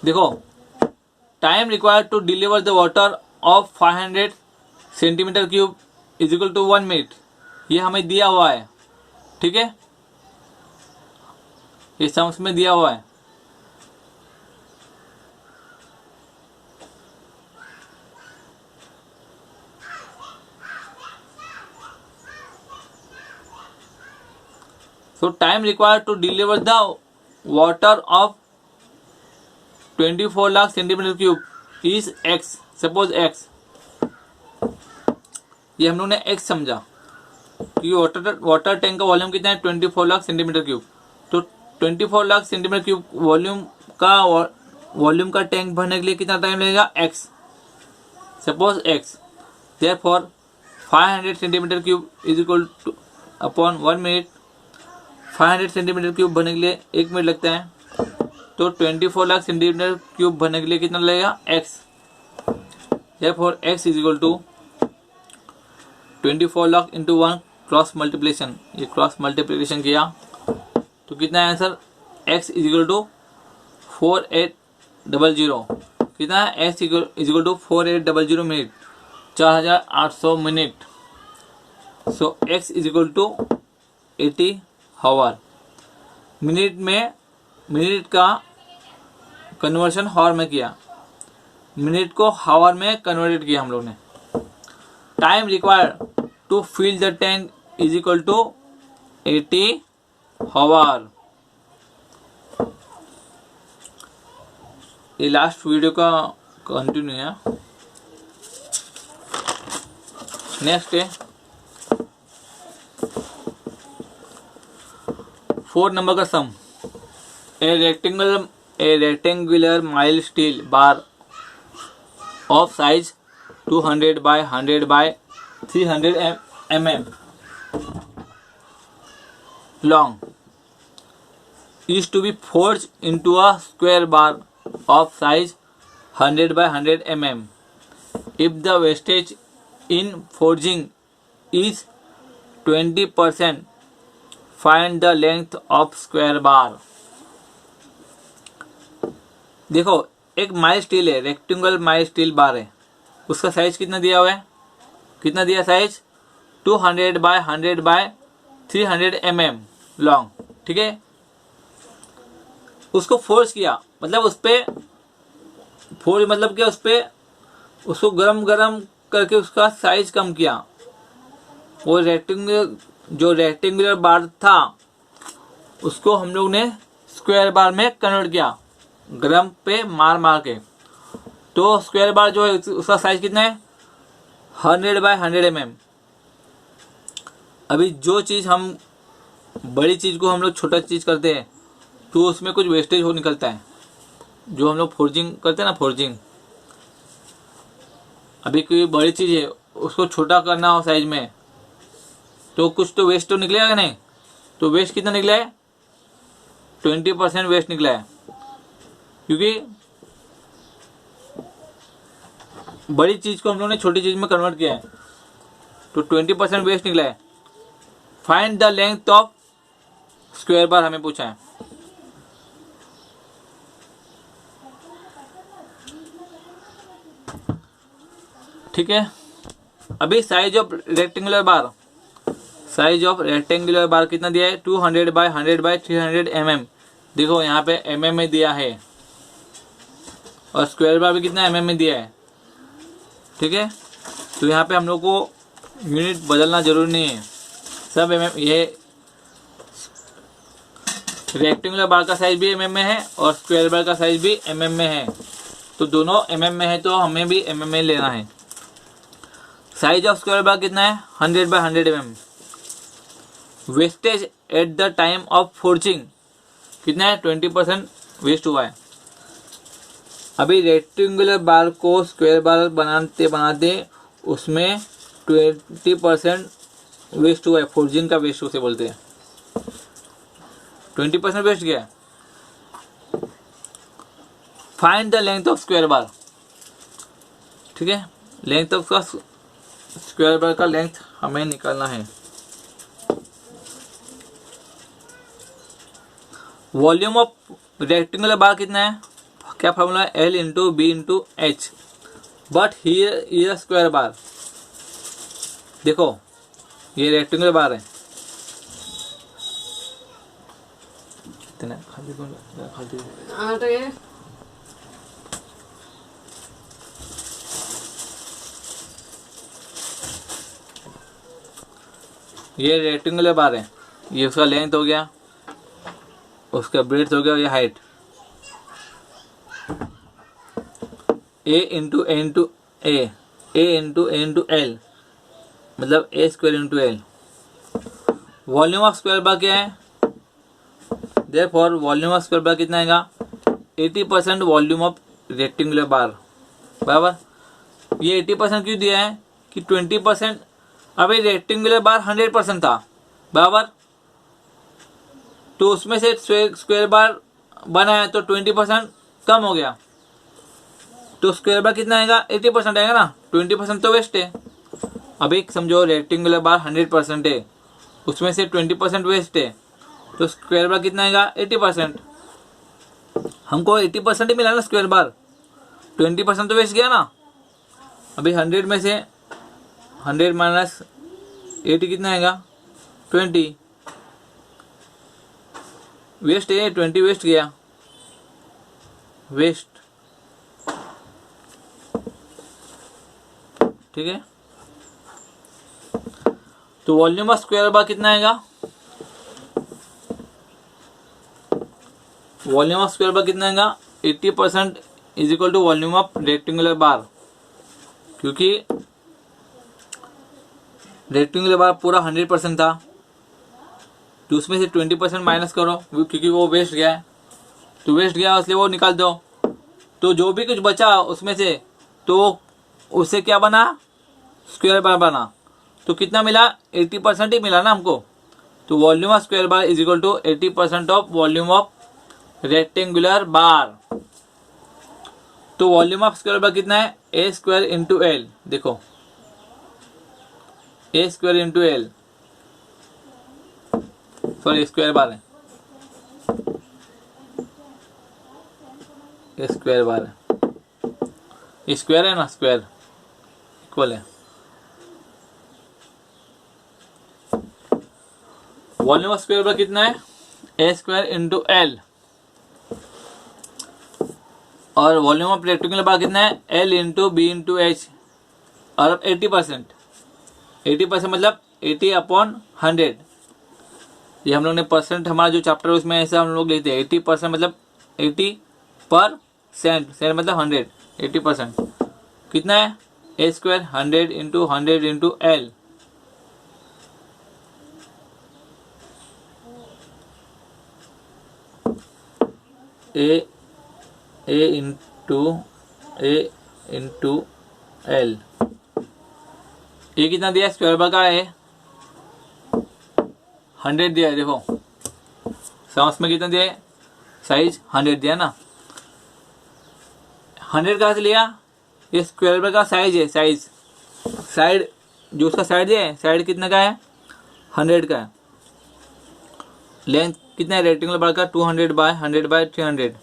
देखो time required to deliver the water of 500 centimetre cube is equal to 1 minute, ये हमें दिया हुआ है। ठीक है, ये सम्स में दिया हुआ है। So time required to deliver the water of 24 lakh centimetre cube is x, suppose x, ये हम लोग ने x समझा कि वाटर टैंक का वॉल्यूम कितना है 24 लाख सेंटीमीटर क्यूब। तो 24 लाख सेंटीमीटर क्यूब वॉल्यूम का टैंक भरने के लिए कितना टाइम लगेगा x, suppose x। Therefore 500 centimetre cube is equal two upon 1 minute. 500 centimetre cube भरने के लिए 1 मिनट लगता है, तो 24 लाख सेंटीमीटर क्यूब भरने के लिए कितना लगेगा x। Therefore x is equal to 24 lakh into 1 cross multiplication, ये क्रॉस मल्टीप्लिकेशन किया तो कितना है answer, x is equal to 4800, कितना है x is equal to 4800 minute, 4800 minute. So x is equal to 80 hour. Minute का कन्वर्शन हावर में किया, मिनट को हावर में कन्वर्टेड किया हम लोग ने। Time required to fill the tank is equal to 80 hour. ये लास्ट वीडियो का कंटिन्यू है। नेक्स्ट है 4 नंबर का sum. A rectangular mild steel bar of size 200 by 100 by 300 mm long is to be forged into a square bar of size 100 by 100 mm. If the wastage in forging is 20%, find the length of square bar. देखो एक mile steel है, rectangular mild steel बार है, उसका size कितना दिया हुआ है, कितना दिया size 200 by 100 by 300 mm long. ठीक है, उसको फोर्स किया, मतलब उस पे फोर्स मतलब क्या, उस पे उसको गरम करके उसका साइज कम किया। वो जो रेक्टेंगुलर बार था उसको हम लोग ने स्क्वायर बार में कन्वर्ट किया, गरम पे मार के। तो स्क्वायर बार जो है उसका साइज कितना है 100 by 100 mm। अभी जो चीज़ हम बड़ी चीज़ को हम लोग छोटा चीज़ करते हैं तो उसमें कुछ वेस्टेज हो निकलता है, जो हम लोग फोर्जिंग करते हैं ना, फोर्जिंग। अभी कोई बड़ी चीज़ है उसको छोटा करना हो साइज में तो कुछ तो वेस्ट तो निकलेगा नहीं। तो वेस्ट कितना निकला है 20% वेस्ट निकला है, क्योंकि बड़ी चीज को हम लोगों ने छोटी चीज में कन्वर्ट किया है, तो 20% वेस्ट निकला है। Find the length of square बार हमें पूछा है। ठीक है, अभी साइज ऑफ रेक्टेंगुलर बार कितना दिया है 200 by 100 by 300 mm। देखो यहाँ पे mm में दिया है और स्क्वायर बार भी कितना mm में दिया है। ठीक है, तो यहाँ पे हम लोग को यूनिट बदलना जरूरी नहीं है, सब mm। ये रेक्टेंगुलर बार का साइज भी mm में है और स्क्वायर बार का साइज भी mm में है, तो दोनों mm में है, तो हमें भी mm में लेना है। साइज ऑफ स्क्वायर बार कितना है 100 by 100 mm। Wastage at the time of forging कितना है 20% वेस्ट हुआ है। अभी रेक्टेंगुलर बार को स्क्वायर बार बनाते उसमें 20% वेस्ट हुआ है, फोर्जिंग का वेस्ट उसे बोलते हैं। 20% वेस्ट गया है। Find the length of square बार। ठीक है, लेंथ ऑफ स्क्वायर बार का लेंथ हमें निकालना है। वॉल्यूम ऑफ रेक्टेंगुलर बार कितना है, क्या फॉर्मूला है, L into B into H, but here is a square bar. देखो ये रेक्टेंगुलर बार है, ये रेक्टेंगुलर बार है, ये उसका लेंथ हो गया, उसका ब्रेड्थ हो गया, ये height. A into A into A into A into L, मतलब A square into L. Volume of square bar क्या है, therefore volume of square bar कितना आएगा, 80% वॉल्यूम ऑफ रेक्टेंगुलर बार, बराबर। ये 80% क्यों दिया है कि 20%, अभी रेक्टेंगुलर बार 100% था, बराबर, तो उसमें से स्क्वायर बार बना है तो 20% कम हो गया, तो स्क्वायर बार कितना आएगा, 80% आएगा ना, 20% तो वेस्ट है। अभी समझो रेक्टेंगुलर बार 100% है, उसमें से 20% वेस्ट है, तो स्क्वायर बार कितना आएगा, 80%। हमको 80% ही मिला ना स्क्वायर बार, 20% तो वेस्ट गया ना। अभी 100 में से 100 माइनस 80 कितना आएगा, 20, वेस्ट है, 20 वेस्ट गया, वेस्ट, ठीक है। तो वॉल्यूम ऑफ स्क्वायर बार कितना आएगा, वॉल्यूम ऑफ स्क्वायर बार कितना आएगा, 80% is equal to volume of rectangular bar, क्योंकि रेक्टेंगुलर बार पूरा 100% था, तो उसमें से 20% माइनस करो, क्योंकि वो वेस्ट गया है, तो वेस्ट गया इसलिए वो निकाल दो, तो जो भी कुछ बचा उसमें से, तो उससे क्या बना, स्क्वायर बार बना। तो कितना मिला, 80% ही मिला ना हमको। तो volume of square bar is equal to 80% of volume of rectangular bar. तो वॉल्यूम ऑफ स्क्वायर बार कितना है, ए स्क्वायर इंटू एल, देखो A square into L, sorry square bar है, स्क्वायर बार है, स्क्वायर है ना, स्क्वायर इक्वल है। Volume of square bar कितना है, ए स्क्वायर इंटू एल, और वॉल्यूम ऑफ रेक्टेंगुलर बार कितना है, L into B into H, और 80%, 80% मतलब 80/100। ये हम लोग ने परसेंट, हमारा जो चैप्टर है उसमें ऐसा हम लोग लिखते हैं, 80% मतलब 80% सेंट मतलब 100, 80% कितना है, A square 100 into 100 into L, A into L. ये कितना दिया, स्क्वायर बार का है 100 दिया है, देखो समझ में कितना दिया है, साइज 100 दिया ना। 100 कहाँ से लिया, ये स्क्वायर बार का साइज है, साइड जो उसका साइड है, साइड कितना का है, 100 का है। लेंथ कितना है रेक्टेंगुलर बार का, 200/100/300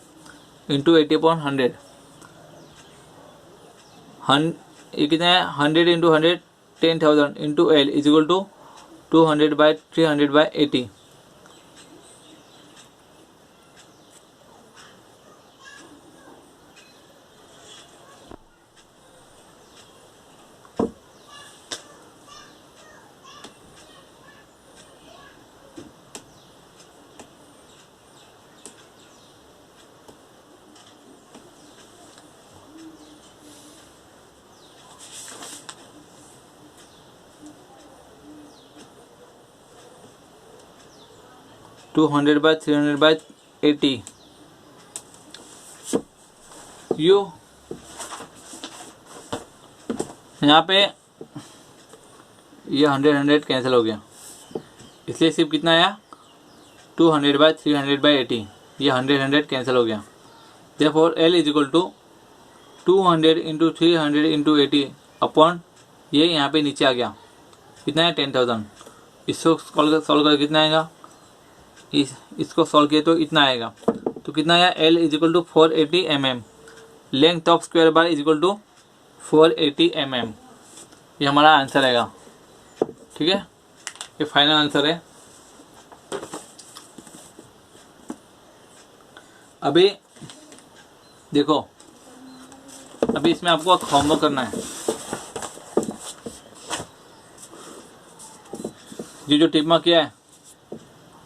इंटू 80/100, ये कितना है, 100 into 100 10,000 into L is equal to 200/300/80। To 200/300/80 यू, यहाँ पे ये 100 कैंसिल हो गया, इसलिए सिर्फ कितना आया, 200/300/80, ये 100 कैंसिल हो गया। Therefore L is equal to 200 into 300 into 80 upon, ये यहाँ पे नीचे आ गया, कितना है 10,000। इसको सॉल्व कर कितना आएगा, इसको सॉल्व किए तो इतना आएगा, तो कितना आया, L is equal to 480 mm। Length of square bar is equal to 480 mm। ये हमारा आंसर आएगा। ठीक है, ये फाइनल आंसर है। अभी देखो, अभी इसमें आपको होमवर्क करना है। ये जो टिक मार्क किया है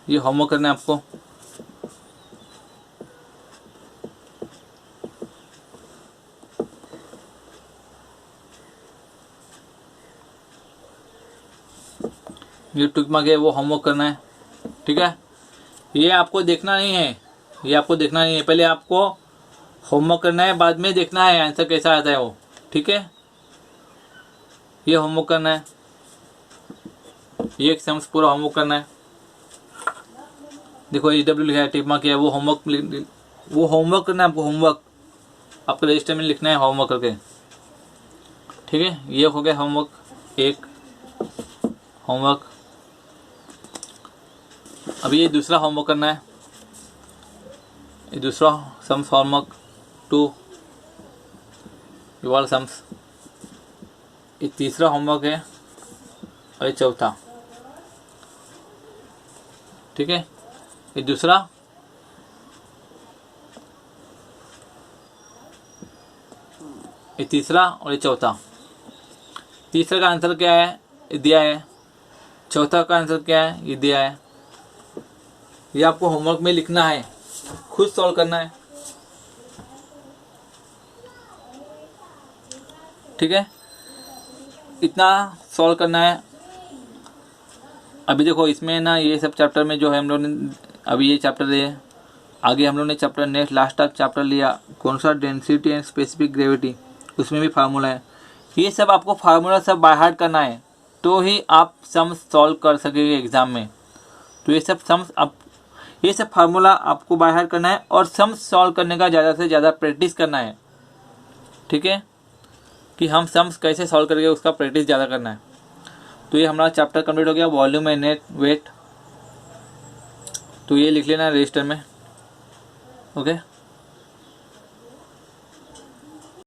ये होमवर्क करना है आपको। ये टिक मार्क है वो होमवर्क करना है। ठीक है, ये आपको देखना नहीं है, ये आपको देखना नहीं है, पहले आपको होमवर्क करना है, बाद में देखना है आंसर कैसा आता है वो। ठीक है, ये होमवर्क करना है, ये एक सम्स पूरा होमवर्क करना है। देखो EW लिखा है, टिक मार्क किया है, वो होमवर्क करना है आपको। होमवर्क आपको रजिस्टर में लिखना है होमवर्क करके। ठीक है, ये हो गया होमवर्क एक होमवर्क। अभी ये दूसरा होमवर्क करना है, ये दूसरा सम्स होमवर्क 2, ये वाला सम्स। ये तीसरा होमवर्क है और ये चौथा। ठीक है, ये दूसरा, ये तीसरा और ये चौथा। तीसरा का आंसर क्या है ये दिया है, चौथा का आंसर क्या है ये दिया है। ये आपको होमवर्क में लिखना है, खुद सॉल्व करना है। ठीक है, इतना सॉल्व करना है। अभी देखो इसमें ना ये सब चैप्टर में जो है हम लोग ने अभी ये चैप्टर है, आगे हम लोग ने चैप्टर नेक्स्ट लास्ट तक चैप्टर लिया कौन सा, डेंसिटी एंड स्पेसिफिक ग्रेविटी, उसमें भी फार्मूला है। ये सब आपको फार्मूला सब बाय हार्ट करना है तो ही आप सम्स सॉल्व कर सकेंगे एग्जाम में। तो ये सब सम्स आप, ये सब फार्मूला आपको बाय हार्ट करना है और सम्स सॉल्व करने का ज़्यादा से ज़्यादा प्रैक्टिस करना है। ठीक है, कि हम सम्स कैसे सॉल्व करेंगे उसका प्रैक्टिस ज़्यादा करना है। तो ये हमारा चैप्टर कंप्लीट हो गया, वॉल्यूम एंड नेट वेट। तो ये लिख लेना रजिस्टर में। ओके।